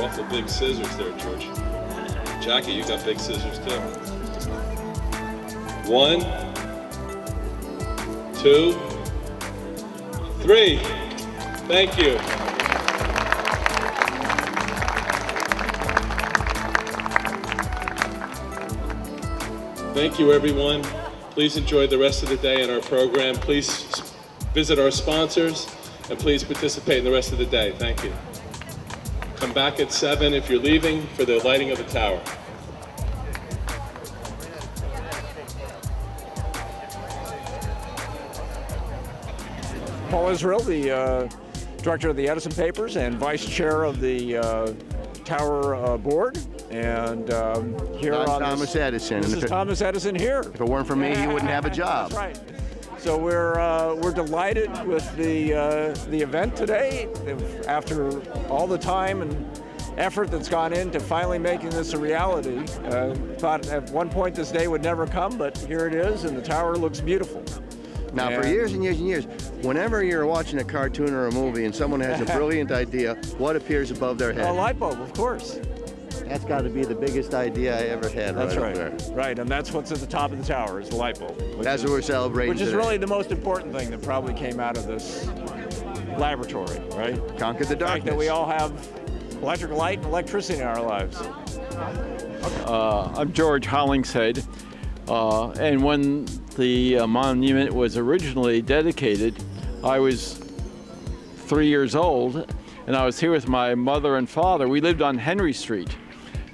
awful big scissors there, George. Jackie, you got big scissors too. 1, 2, 3. Thank you. Thank you, everyone. Please enjoy the rest of the day in our program. Please visit our sponsors, and please participate in the rest of the day. Thank you. Come back at 7 if you're leaving for the lighting of the tower. Paul Israel, the director of the Edison Papers and vice chair of the Tower Board. And here on Thomas Edison. This is Thomas Edison here. If it weren't for me, he wouldn't have a job. That's right. So we're delighted with the event today. After all the time and effort that's gone into finally making this a reality. Thought at one point this day would never come, but here it is, and the tower looks beautiful. Now, for years and years and years, whenever you're watching a cartoon or a movie and someone has a brilliant idea, what appears above their head? A light bulb, of course. That's got to be the biggest idea I ever had. That's right. Up there. Right, and that's what's at the top of the tower is the light bulb. That's what we're celebrating Which is today. really the most important thing that probably came out of this laboratory, right? Conquer the darkness. The fact that we all have electric light and electricity in our lives. I'm George Hollingshead, and when the monument was originally dedicated, I was 3 years old, and I was here with my mother and father. We lived on Henry Street,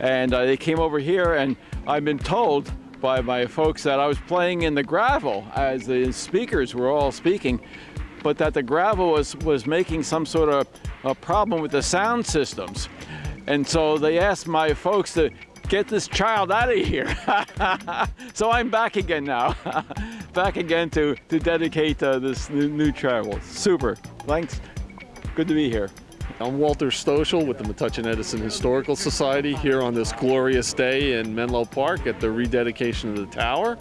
and they came over here, and I've been told by my folks that I was playing in the gravel as the speakers were all speaking, but that the gravel was making some sort of a problem with the sound systems. And so they asked my folks to get this child out of here. So I'm back again now. Back again to dedicate this new travel. Super. Thanks. Good to be here. I'm Walter Stoschel with the Metuchen Edison Historical Society here on this glorious day in Menlo Park at the rededication of the tower.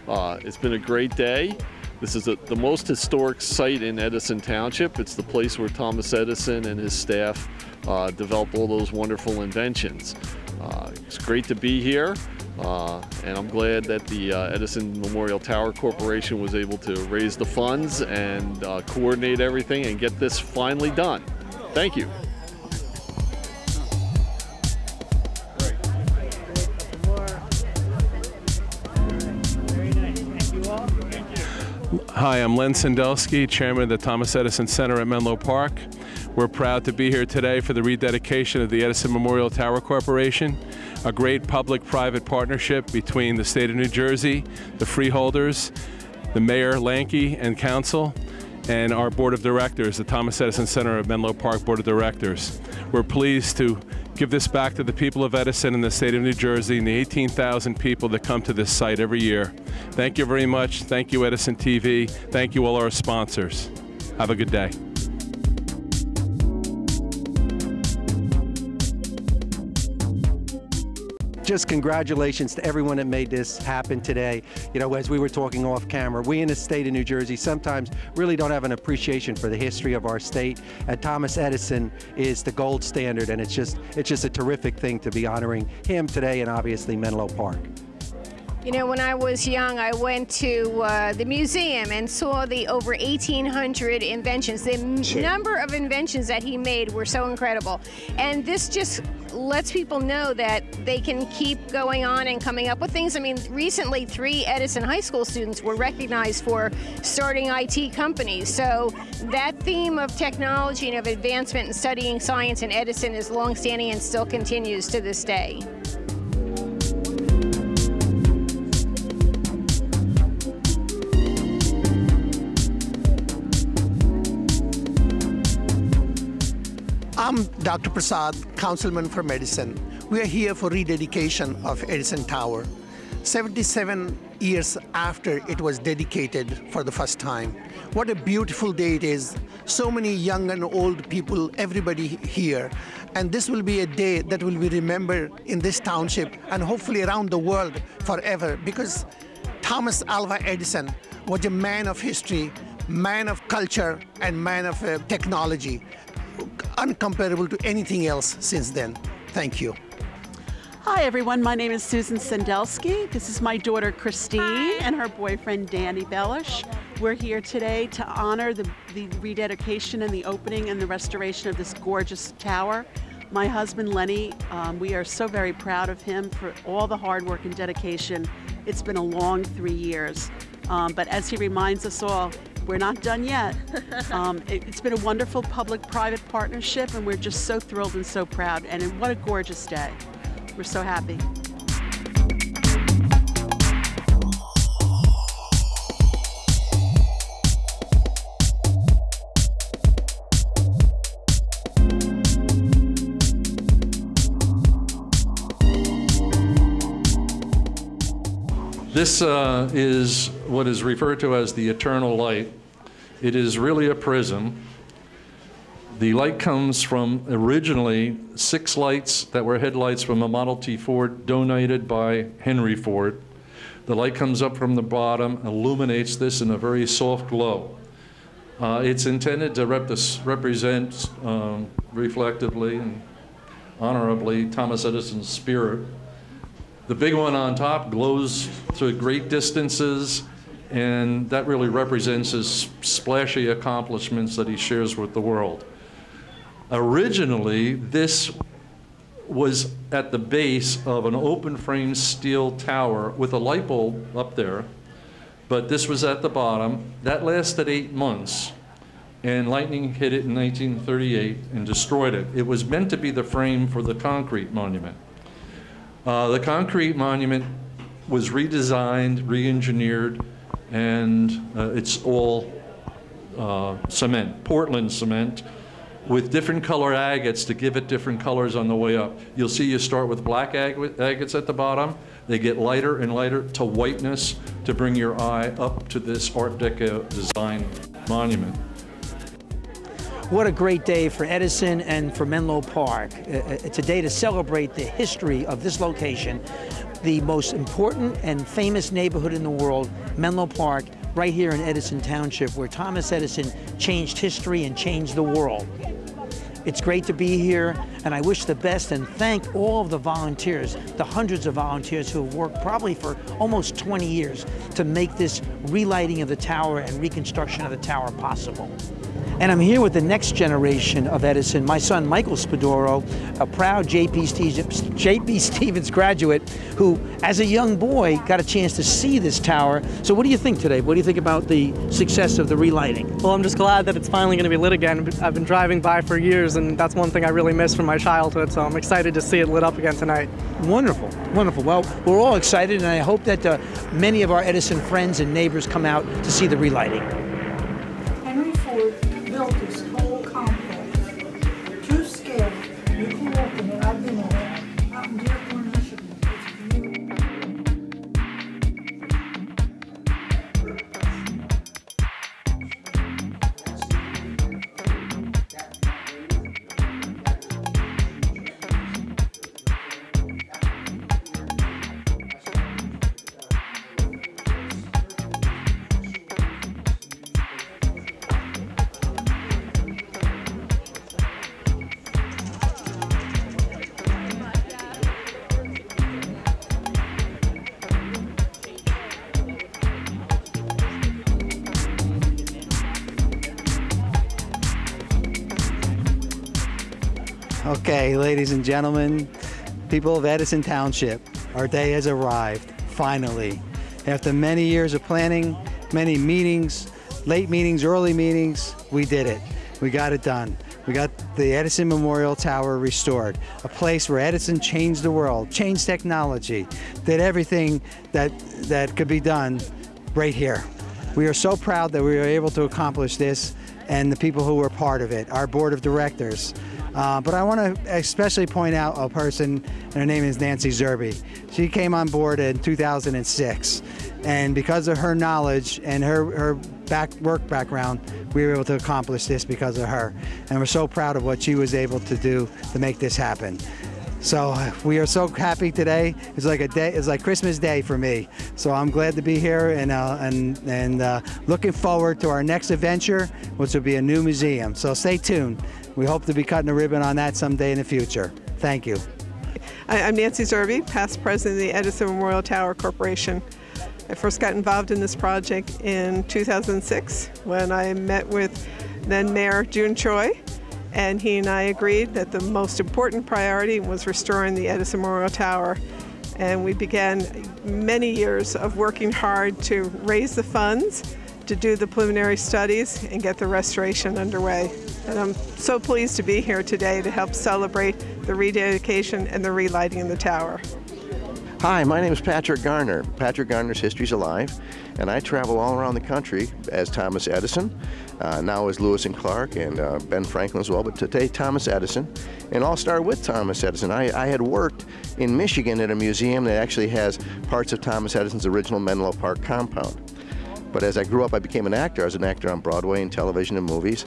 It's been a great day. This is the most historic site in Edison Township. It's the place where Thomas Edison and his staff developed all those wonderful inventions. It's great to be here, and I'm glad that the Edison Memorial Tower Corporation was able to raise the funds and coordinate everything and get this finally done. Thank you. Hi, I'm Len Sendelsky, Chairman of the Thomas Edison Center at Menlo Park. We're proud to be here today for the rededication of the Edison Memorial Tower Corporation, a great public-private partnership between the state of New Jersey, the freeholders, the Mayor Lankey and Council, and our Board of Directors, the Thomas Edison Center of Menlo Park Board of Directors. We're pleased to give this back to the people of Edison and the state of New Jersey and the 18,000 people that come to this site every year. Thank you very much. Thank you, Edison TV. Thank you, all our sponsors. Have a good day. Just congratulations to everyone that made this happen today. You know, as we were talking off camera, we in the state of New Jersey sometimes really don't have an appreciation for the history of our state, and Thomas Edison is the gold standard, and it's just a terrific thing to be honoring him today, and obviously Menlo Park. You know, when I was young, I went to the museum and saw the over 1,800 inventions. The number of inventions that he made were so incredible. And this just lets people know that they can keep going on and coming up with things. I mean, recently 3 Edison high school students were recognized for starting IT companies. So that theme of technology and of advancement and studying science in Edison is longstanding and still continues to this day. I'm Dr. Prasad, Councilman from Edison. We are here for rededication of Edison Tower. 77 years after it was dedicated for the first time. What a beautiful day it is. So many young and old people, everybody here. And this will be a day that will be remembered in this township and hopefully around the world forever, because Thomas Alva Edison was a man of history, man of culture, and man of technology, uncomparable to anything else since then. Thank you. Hi everyone, my name is Susan Sendelsky. This is my daughter Christine and her boyfriend Danny Bellish. We're here today to honor the rededication and the opening and the restoration of this gorgeous tower. My husband Lenny, we are so very proud of him for all the hard work and dedication. It's been a long 3 years, but as he reminds us all, we're not done yet. It's been a wonderful public-private partnership, and we're just so thrilled and so proud, and what a gorgeous day. We're so happy. This is what is referred to as the eternal light. It is really a prism. The light comes from originally 6 lights that were headlights from a Model T Ford donated by Henry Ford. The light comes up from the bottom, illuminates this in a very soft glow. It's intended to represent reflectively and honorably Thomas Edison's spirit. The big one on top glows to great distances, and that really represents his splashy accomplishments that he shares with the world. Originally, this was at the base of an open frame steel tower with a light bulb up there, but this was at the bottom. That lasted 8 months, and lightning hit it in 1938 and destroyed it. It was meant to be the frame for the concrete monument. The concrete monument was redesigned, re-engineered, and it's all cement, Portland cement, with different color agates to give it different colors on the way up. You'll see you start with black agates at the bottom. They get lighter and lighter to whiteness to bring your eye up to this Art Deco design monument. What a great day for Edison and for Menlo Park. It's a day to celebrate the history of this location, the most important and famous neighborhood in the world, Menlo Park, right here in Edison Township, where Thomas Edison changed history and changed the world. It's great to be here, and I wish the best and thank all of the volunteers, the hundreds of volunteers who have worked probably for almost 20 years to make this relighting of the tower and reconstruction of the tower possible. And I'm here with the next generation of Edison, my son Michael Spadoro, a proud J.P. Stevens graduate who, as a young boy, got a chance to see this tower. So what do you think today? What do you think about the success of the relighting? Well, I'm just glad that it's finally going to be lit again. I've been driving by for years, and that's one thing I really miss from my childhood, so I'm excited to see it lit up again tonight. Wonderful, wonderful. Well, we're all excited, and I hope that many of our Edison friends and neighbors come out to see the relighting. Henry Ford built this whole complex to scale. You can walk in it. I've been in it. Out in Dearborn, Michigan. Okay, ladies and gentlemen, people of Edison Township, our day has arrived, finally. After many years of planning, many meetings, late meetings, early meetings, we did it. We got it done. We got the Edison Memorial Tower restored, a place where Edison changed the world, changed technology, did everything that could be done right here. We are so proud that we were able to accomplish this, and the people who were part of it, our board of directors. But I want to especially point out a person, and her name is Nancy Zerby. She came on board in 2006, and because of her knowledge and her work background, we were able to accomplish this because of her. And we're so proud of what she was able to do to make this happen. So we are so happy today. It's like a day. It's like Christmas Day for me. So I'm glad to be here and looking forward to our next adventure, which will be a new museum. So stay tuned. We hope to be cutting a ribbon on that someday in the future. Thank you. I'm Nancy Zerbe, past president of the Edison Memorial Tower Corporation. I first got involved in this project in 2006 when I met with then Mayor June Choi, and he and I agreed that the most important priority was restoring the Edison Memorial Tower. And we began many years of working hard to raise the funds, to do the preliminary studies, and get the restoration underway. And I'm so pleased to be here today to help celebrate the rededication and the relighting of the tower. Hi, my name is Patrick Garner. Patrick Garner's History's Alive, and I travel all around the country as Thomas Edison, now as Lewis and Clark and Ben Franklin as well, but today Thomas Edison. And I'll start with Thomas Edison. I had worked in Michigan at a museum that actually has parts of Thomas Edison's original Menlo Park compound. But as I grew up, I became an actor. I was an actor on Broadway and television and movies.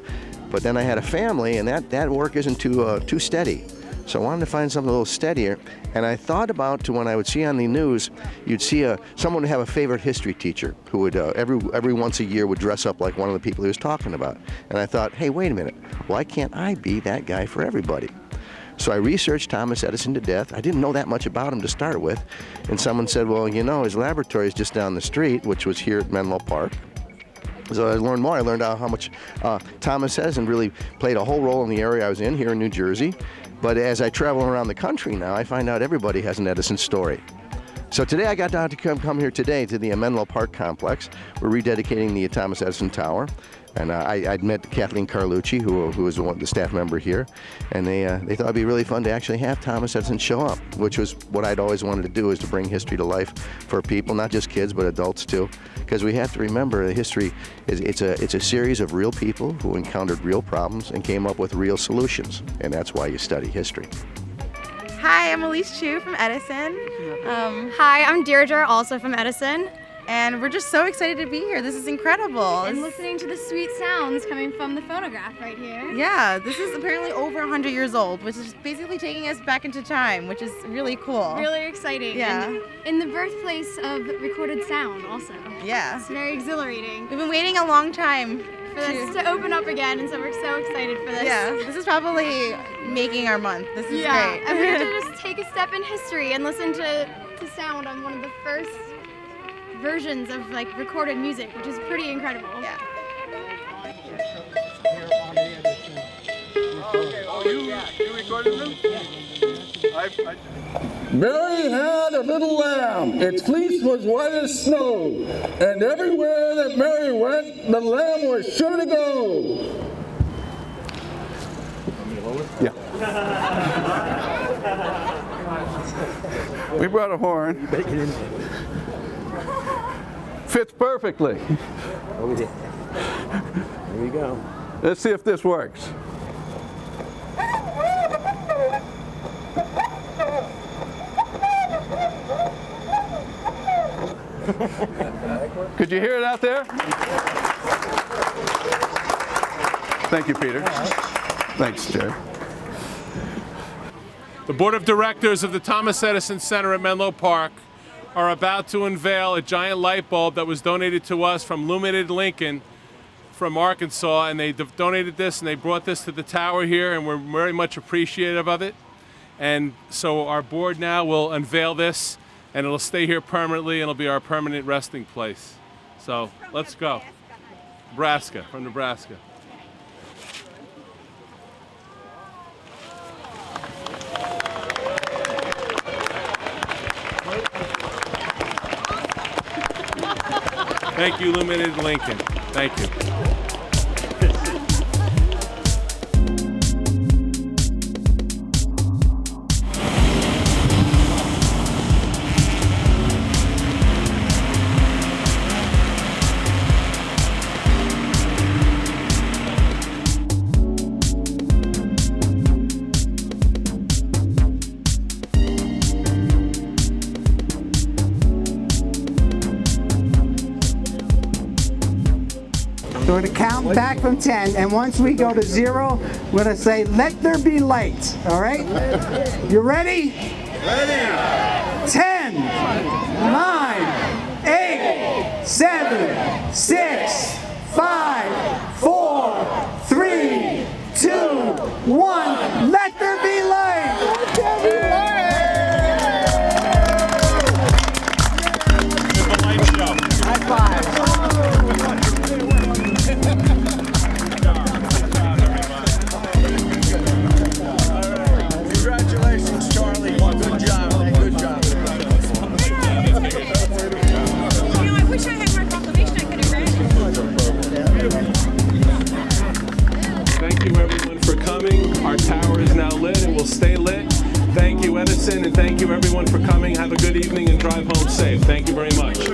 But then I had a family, and that work isn't too steady. So I wanted to find something a little steadier, and I thought about when I would see on the news, you'd see someone would have a favorite history teacher who would every once a year would dress up like one of the people he was talking about. And I thought, hey, wait a minute, why can't I be that guy for everybody? So I researched Thomas Edison to death. I didn't know that much about him to start with, and someone said, well, you know, his laboratory is just down the street, which was here at Menlo Park. So I learned more. I learned how much Thomas Edison really played a whole role in the area I was in here in New Jersey. But as I travel around the country now, I find out everybody has an Edison story. So today I got down to come here today to the Menlo Park complex. We're rededicating the Thomas Edison Tower. And I'd met Kathleen Carlucci, who was the staff member here, and they thought it'd be really fun to actually have Thomas Edison show up, which was what I'd always wanted to do, is to bring history to life for people, not just kids, but adults too. Because we have to remember that history it's a series of real people who encountered real problems and came up with real solutions, and that's why you study history. Hi, I'm Elise Chu from Edison. Hi, I'm Deirdre, also from Edison. And we're just so excited to be here. This is incredible. And listening to the sweet sounds coming from the phonograph right here. Yeah, this is apparently over 100 years old, which is basically taking us back into time, which is really cool. Really exciting. Yeah. And in the birthplace of recorded sound also. Yeah. It's very exhilarating. We've been waiting a long time for this to open up again, and so we're so excited for this. Yeah, this is probably making our month. This is great. And we have to just take a step in history and listen to sound on one of the first versions of like recorded music, which is pretty incredible. Yeah. You recorded them? Mary had a little lamb. Its fleece was white as snow, and everywhere that Mary went, the lamb was sure to go. Yeah. We brought a horn. Fits perfectly. There we go. Let's see if this works. Could you hear it out there? Thank you, Peter. Thanks, Jerry. The Board of Directors of the Thomas Edison Center at Menlo Park are about to unveil a giant light bulb that was donated to us from Illuminated Lincoln from Arkansas, and they donated this and they brought this to the tower here, and we're very much appreciative of it. And so our board now will unveil this, and it'll stay here permanently, and it'll be our permanent resting place. So let's go. Nebraska, from Nebraska. Thank you, Illuminated Lincoln. Thank you. We're going to count back from 10, and once we go to 0, we're going to say, let there be light, all right? You ready? Ready. 10, 9, 8, 7, 6, 5, 4, 3, 2, 1. Let there be light! Let there be light! stay lit. Thank you, Edison, and thank you everyone for coming. Have a good evening and drive home safe. Thank you very much.